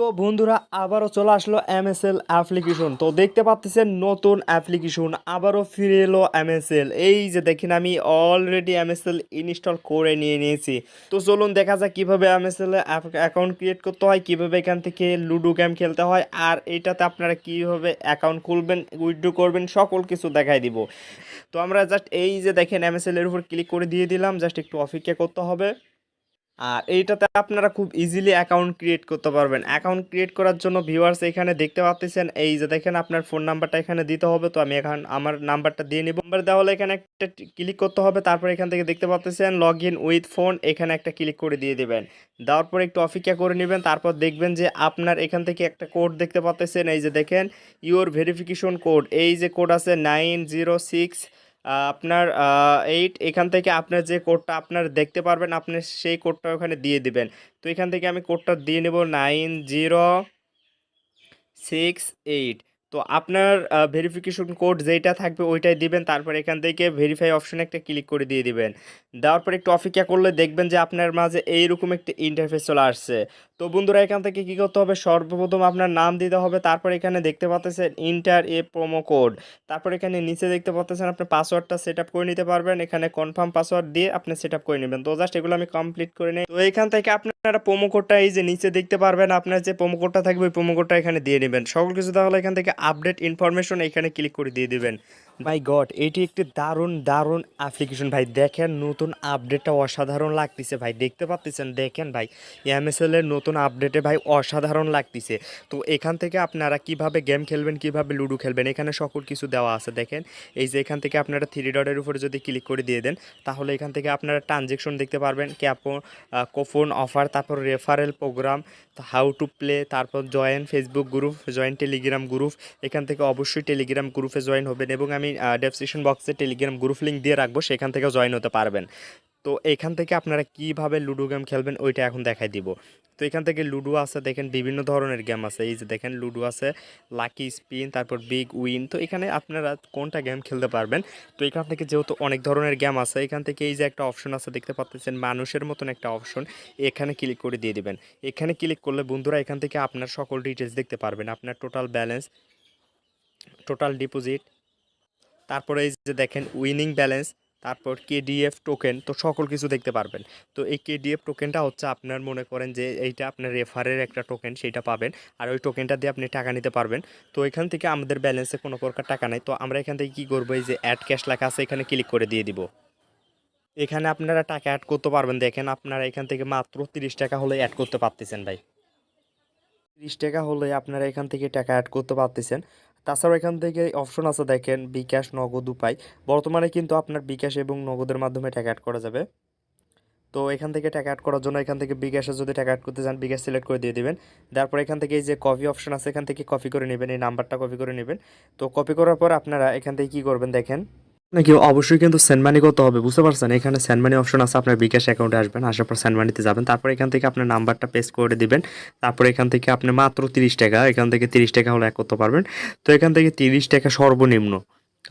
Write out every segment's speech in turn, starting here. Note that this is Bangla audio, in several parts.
তো বন্ধুরা আবারও চলে আসলো এমএসএল অ্যাপ্লিকেশন। তো দেখতে পাচ্ছেন নতুন অ্যাপ্লিকেশন আবারও ফিরে এলো এমএসএল। এই যে দেখেন আমি অলরেডি এমএসএল ইনস্টল করে নিয়ে নিয়েছি। তো চলুন দেখা যাক কীভাবে এমএসএল অ্যাকাউন্ট ক্রিয়েট করতে হয়, কীভাবে এখান থেকে লুডো গেম খেলতে হয়, আর এইটাতে আপনারা কীভাবে অ্যাকাউন্ট খুলবেন, উইথড্র করবেন, সকল কিছু দেখাই দিব। তো আমরা জাস্ট এই যে দেখেন এমএসএল এর উপর ক্লিক করে দিয়ে দিলাম, জাস্ট একটু অপেক্ষা করতে হবে। আর এইটাতে আপনারা খুব ইজিলি অ্যাকাউন্ট ক্রিয়েট করতে পারবেন। অ্যাকাউন্ট ক্রিয়েট করার জন্য ভিউয়ার্স এখানে দেখতে পাচ্ছেন, এই যে দেখেন আপনার ফোন নাম্বারটা এখানে দিতে হবে। তো আমি এখন আমার নাম্বারটা দিয়ে নিব। নাম্বার দেওয়া হলে এখানে একটা ক্লিক করতে হবে, তারপর এখান থেকে দেখতে পাচ্ছেন লগ ইন উইথ ফোন, এখানে একটা ক্লিক করে দিয়ে দিবেন। দেওয়ার পর একটু অপেক্ষা করে নেবেন, তারপর দেখবেন যে আপনার এখান থেকে একটা কোড দেখতে পাচ্ছেন। এই যে দেখেন ইউর ভেরিফিকেশন কোড, এই যে কোড আছে 906 আপনার 8, এখান থেকে আপনার যে কোডটা আপনার দেখতে পারবেন আপনি সেই কোডটা ওখানে দিয়ে দিবেন। তো এখান থেকে আমি কোডটা দিয়ে নেব 9068। তো আপনার ভেরিফিকেশন কোড যেইটা থাকবে ওইটাই দিবেন, তারপর এখান থেকে ভেরিফাই অপশনে একটা ক্লিক করে দিয়ে দিবেন। দেওয়ার পর একটু অপেক্ষা করলে দেখবেন যে আপনার মাঝে এইরকম একটি ইন্টারফেস চলে আসছে। তো বন্ধুরা এখান থেকে কী করতে হবে, সর্বপ্রথম আপনার নাম দিতে হবে, তারপর এখানে দেখতে পাচ্ছেন ইন্টার এ প্রোমো কোড, তারপর এখানে নিচে দেখতে পাচ্ছেন আপনি পাসওয়ার্ডটা সেট আপ করে নিতে পারবেন। এখানে কনফার্ম পাসওয়ার্ড দিয়ে আপনি সেট আপ করে নেবেন। তো জাস্ট এগুলো আমি কমপ্লিট করে নিই। তো এখান থেকে আপনারা প্রোমো কোডটা এই যে নিচে দেখতে পারবেন, আপনার যে প্রোমো কোডটা থাকবে ওই প্রোমো কোডটা এখানে দিয়ে নেবেন। সকল কিছু তাহলে এখান থেকে আপডেট ইনফরমেশন এখানে ক্লিক করে দিয়ে দিবেন। মাই গড, এটি একটি দারুণ দারুণ অ্যাপ্লিকেশন ভাই। দেখেন নতুন আপডেটটা অসাধারণ লাগতেছে ভাই, দেখতে পাচ্ছেন দেখেন ভাই এমএসএল এর নতুন আপডেটে ভাই অসাধারণ লাগতেছে। তো এখান থেকে আপনারা কিভাবে গেম খেলবেন, কিভাবে লুডো খেলবেন, এখানে সকল কিছু দেওয়া আছে। দেখেন এই যে এখান থেকে আপনারা থ্রি ডটের উপরে যদি ক্লিক করে দিয়ে দেন, তাহলে এখান থেকে আপনারা ট্রানজেকশন দেখতে পারবেন, কুপন অফার, তারপর referral programme, how to play, তারপর join Facebook group, join Telegram group. এখান থেকে অবশ্যই টেলিগ্রাম গ্রুপে জয়েন হবেন এবং আমি ডেসক্রিপশন বক্সে টেলিগ্রাম গ্রুপ লিঙ্ক দিয়ে রাখবো, সেখান থেকে জয়েন হতে পারবেন। তো এখান থেকে আপনারা কিভাবে লুডো গেম খেলবেন ওইটা এখন দেখাই দিব। তো এখান থেকে লুডো আছে, দেখেন বিভিন্ন ধরনের গেম আছে। এই যে দেখেন লুডো আছে, লাকি স্পিন, তারপর বিগ উইন। তো এখানে আপনারা কোনটা গেম খেলতে পারবেন। তো এখান থেকে যেহেতু অনেক ধরনের গেম আছে, এখান থেকে এই যে একটা অপশন আছে দেখতে পাচ্ছেন মানুষের মতন একটা অপশন, এখানে ক্লিক করে দিয়ে দিবেন। এখানে ক্লিক করলে বন্ধুরা এখান থেকে আপনার সকল ডিটেলস দেখতে পারবেন, আপনার টোটাল ব্যালেন্স, টোটাল ডিপোজিট, তারপরে এই যে দেখেন উইনিং ব্যালেন্স, তারপর কেডিএফ টোকেন, তো সকল কিছু দেখতে পারবেন। তো এই কেডিএফ টোকেনটা হচ্ছে আপনার মনে করেন যে এইটা আপনার রেফারের একটা টোকেন, সেটা পাবেন, আর ওই টোকেনটা দিয়ে আপনি টাকা নিতে পারবেন। তো এখান থেকে আমাদের ব্যালেন্সে কোনো প্রকার টাকা নাই, তো আমরা এখান থেকে কী করবো, এই যে অ্যাড ক্যাশ লেখা আছে এখানে ক্লিক করে দিয়ে দিব। এখানে আপনারা টাকা অ্যাড করতে পারবেন। দেখেন আপনারা এখান থেকে মাত্র 30 টাকা হলে অ্যাড করতে পারতেছেন ভাই, 30 টাকা হলে আপনারা এখান থেকে টাকা অ্যাড করতে পারতেছেন। তাছাড়াও এখান থেকে অপশন আছে দেখেন বিকাশ, নগদ, উপায়। বর্তমানে কিন্তু আপনার বিকাশ এবং নগদের মাধ্যমে টাকা অ্যাড করা যাবে। তো এখান থেকে টাকা অ্যাড করার জন্য এখান থেকে বিকাশে যদি টাকা অ্যাড করতে চান বিকাশ সিলেক্ট করে দিয়ে দিবেন। তারপর এখান থেকে এই যে কপি অপশন আছে এখান থেকে কপি করে নেবেন, এই নাম্বারটা কপি করে নেবেন। তো কপি করার পর আপনারা এখান থেকে কী করবেন দেখেন, নাকি অবশ্যই কিন্তু সেন্ড মানি করতে হবে, বুঝতে পারছেন। এখানে সেন্ড মানি অপশন আছে, আপনার বিকাশ অ্যাকাউন্টে আসবেন, আসার পর সেন্ড মানিতে যাবেন, তারপর এখান থেকে আপনার নাম্বারটা পেস্ট করে দিবেন। তারপর এখান থেকে আপনি মাত্র 30 টাকা, এখান থেকে 30 টাকা হলে অ্যাড করতে পারবেন। তো এখান থেকে 30 টাকা সর্বনিম্ন,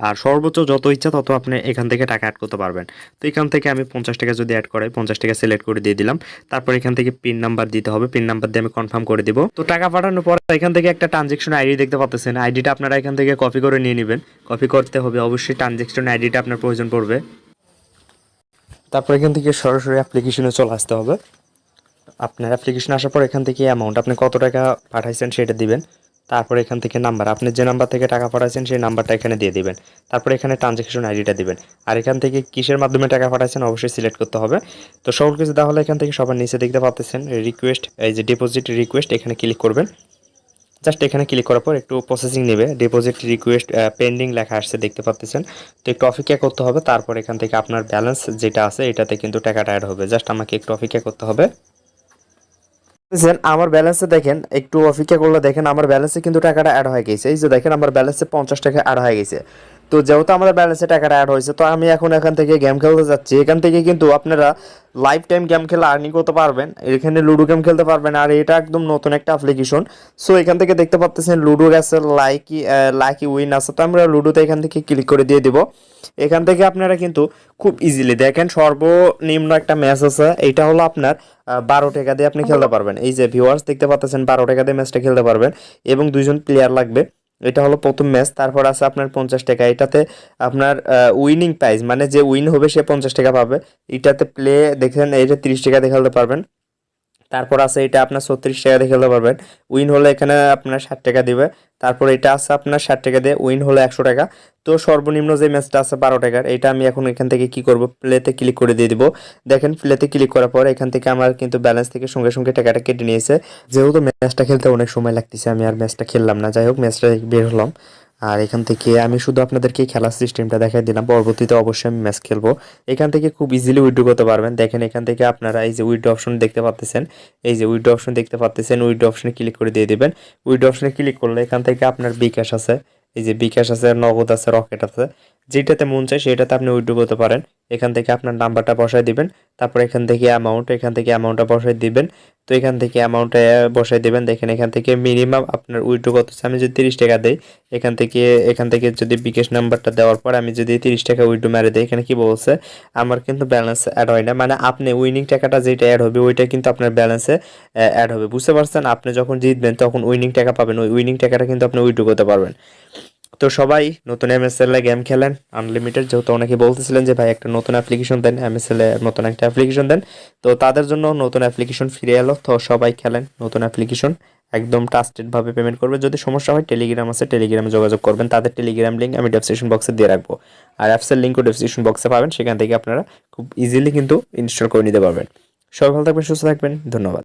আর সর্বোচ্চ যত ইচ্ছা তত আপনি এখান থেকে টাকা অ্যাড করতে পারবেন। তো এখান থেকে আমি 50 টাকা যদি অ্যাড করাই, 50 টাকা সিলেক্ট করে দিয়ে দিলাম। তারপর এখান থেকে পিন নাম্বার দিতে হবে, পিন নাম্বার দিয়ে আমি কনফার্ম করে দিব। তো টাকা পাঠানোর পর এখান থেকে একটা ট্রানজেকশন আইডি দেখতে পাচ্ছেন, আইডিটা আপনারা এখান থেকে কপি করে নিয়ে নেবেন। কপি করতে হবে অবশ্যই, ট্রানজেকশন আইডিটা আপনার প্রয়োজন পড়বে। তারপর এখান থেকে সরাসরি অ্যাপ্লিকেশনে চলে আসতে হবে। আপনার অ্যাপ্লিকেশন আসার পর এখান থেকে অ্যামাউন্ট আপনি কত টাকা পাঠাইছেন সেটা দিবেন। তারপর এখান থেকে নাম্বার, আপনি যে নাম্বার থেকে টাকা পাঠাচ্ছেন সেই নাম্বারটা এখানে দিয়ে দিবেন। তারপর এখানে ট্রানজ্যাকশন আইডিটা দিবেন, আর এখান থেকে কিসের মাধ্যমে টাকা পাঠাচ্ছেন অবশ্যই সিলেক্ট করতে হবে। তো সকল কিছু তাহলে এখান থেকে সবার নিচে দেখতে পাচ্ছেন রিকোয়েস্ট, এই যে ডিপোজিট রিকোয়েস্ট, এখানে ক্লিক করবেন। জাস্ট এখানে ক্লিক করার পর একটু প্রসেসিং নেবে, ডিপোজিট রিকোয়েস্ট পেন্ডিং লেখা আসছে দেখতে পাচ্ছেন। তো একটু অপেক্ষা করতে হবে, তারপর এখান থেকে আপনার ব্যালেন্স যেটা আছে এটাতে কিন্তু টাকাটা অ্যাড হবে। জাস্ট আমাকে একটু অপেক্ষা করতে হবে। আমার ব্যালেন্সে দেখেন একটু অপেক্ষা করলে দেখেন আমার ব্যালেন্সে কিন্তু টাকাটা অ্যাড হয়ে গেছে। এই যে দেখেন আমার ব্যালেন্সে 50 টাকা অ্যাড হয়ে গেছে। তো যেহেতু আমাদের ব্যালেন্সে টাকাটা অ্যাড হয়েছে, তো আমি এখন এখান থেকে গেম খেলতে যাচ্ছি। এখান থেকে কিন্তু আপনারা লাইফ টাইম গেম খেলে আর্নিং করতে পারবেন, এখানে লুডো গেম খেলতে পারবেন। আর এটা একদম নতুন একটা অ্যাপ্লিকেশন। সো এখান থেকে দেখতে পাচ্ছেন লুডো আছে, লাইকি উইন আছে। তো আমরা লুডোতে এখান থেকে ক্লিক করে দিয়ে দিব। এখান থেকে আপনারা কিন্তু খুব ইজিলি দেখেন সর্বনিম্ন একটা ম্যাচ আছে, এইটা হলো আপনার 12 টাকা দিয়ে আপনি খেলতে পারবেন। এই যে ভিউয়ার্স দেখতে পাচ্ছেন 12 টাকা দিয়ে ম্যাচটা খেলতে পারবেন এবং 2জন প্লেয়ার লাগবে। এটা হলো প্রথম ম্যাচ। তারপর আছে আপনার 50 টাকা, এটাতে আপনার উইনিং প্রাইজ মানে যে উইন হবে সে 50 টাকা পাবে। এটাতে প্লে দেখেন এইটা 30 টাকা দিয়ে খেলতে পারবেন। তারপর আছে এটা আপনার 36 টাকা দিয়ে খেলতে পারবেন, উইন হলে এখানে আপনার 60 টাকা দিবে। তারপর এটা আছে আপনার 60 টাকা দিয়ে, উইন হলে 100 টাকা। তো সর্বনিম্ন যে ম্যাচটা আছে 12 টাকার, এটা আমি এখন এখান থেকে কি করব, প্লেতে ক্লিক করে দিয়ে দিব। দেখেন প্লেতে ক্লিক করার পর এখান থেকে আমার কিন্তু ব্যালেন্স থেকে সঙ্গে সঙ্গে টাকাটা কেটে নিয়েছে। যেহেতু ম্যাচটা খেলতে অনেক সময় লাগতেছে, আমি আর ম্যাচটা খেললাম না। যাই হোক, ম্যাচটা বের হলাম। আর এখান থেকে আমি শুধু আপনাদেরকে খেলার সিস্টেমটা দেখাই দিলাম, পরবর্তীতে অবশ্যই আমি ম্যাচ খেলবো। এখান থেকে খুব ইজিলি উইথড্র করতে পারবেন। দেখেন এখান থেকে আপনারা এই যে উইথড্র অপশন দেখতে পাচ্ছেন, এই যে উইথড্র অপশন দেখতে পাচ্ছেন, উইথড্র অপশনে ক্লিক করে দিয়ে দিবেন। উইথড্র অপশনে ক্লিক করলে এখান থেকে আপনার বিকাশ আছে, এই যে বিকাশ আছে, নগদ আছে, রকেট আছে, যেটাতে মন চায় সেটাতে আপনি উইথড্র করতে পারেন। এখান থেকে আপনার নাম্বারটা বসায় দিবেন। তারপর এখান থেকে অ্যামাউন্টটা বসায় দিবেন। তো এখান থেকে অ্যামাউন্টটা বসায় দিবেন। দেখেন এখান থেকে মিনিমাম আপনার উইথড্র করতে আমি যদি 30 টাকা দেই, এখান থেকে যদি বিকাশ নাম্বারটা দেওয়ার পর আমি যদি 30 টাকা উইথড্র মেরে দিই, এখানে কি বলছে, আমার কিন্তু ব্যালেন্স অ্যাড হয় না। মানে আপনি উইনিং টাকাটা যেটা অ্যাড হবে ওইটা কিন্তু আপনার ব্যালেন্সে অ্যাড হবে, বুঝতে পারছেন? আপনি যখন জিতবেন তখন উইনিং টাকা পাবেন, ওই উইনিং টাকাটা কিন্তু আপনি উইথড্র করতে পারবেন। তো সবাই নতুন এমএসএল এ গেম খেলেন আনলিমিটেড, যেহেতু অনেকে বলতেছিলেন যে ভাই একটা নতুন অ্যাপ্লিকেশন দেন, এমএসএল এ নতুন একটা অ্যাপ্লিকেশন দেন। তো তাদের জন্য নতুন অ্যাপ্লিকেশন ফিরে এলো। তো সবাই খেলেন নতুন অ্যাপ্লিকেশন, একদম ট্রাস্টেড ভাবে পেমেন্ট করবে। যদি সমস্যা হয় টেলিগ্রাম আছে, টেলিগ্রামে যোগাযোগ করবেন। তাদের টেলিগ্রাম লিঙ্ক আমি ডেসক্রিপশন বক্সে দিয়ে রাখবো। আর অ্যাপসের লিঙ্কও ডেসক্রিপশন বক্সে পাবেন, সেখান থেকে আপনারা খুব ইজিলি কিন্তু ইনস্টল করে নিতে পারবেন। সবাই ভালো থাকবেন, সুস্থ থাকবেন, ধন্যবাদ।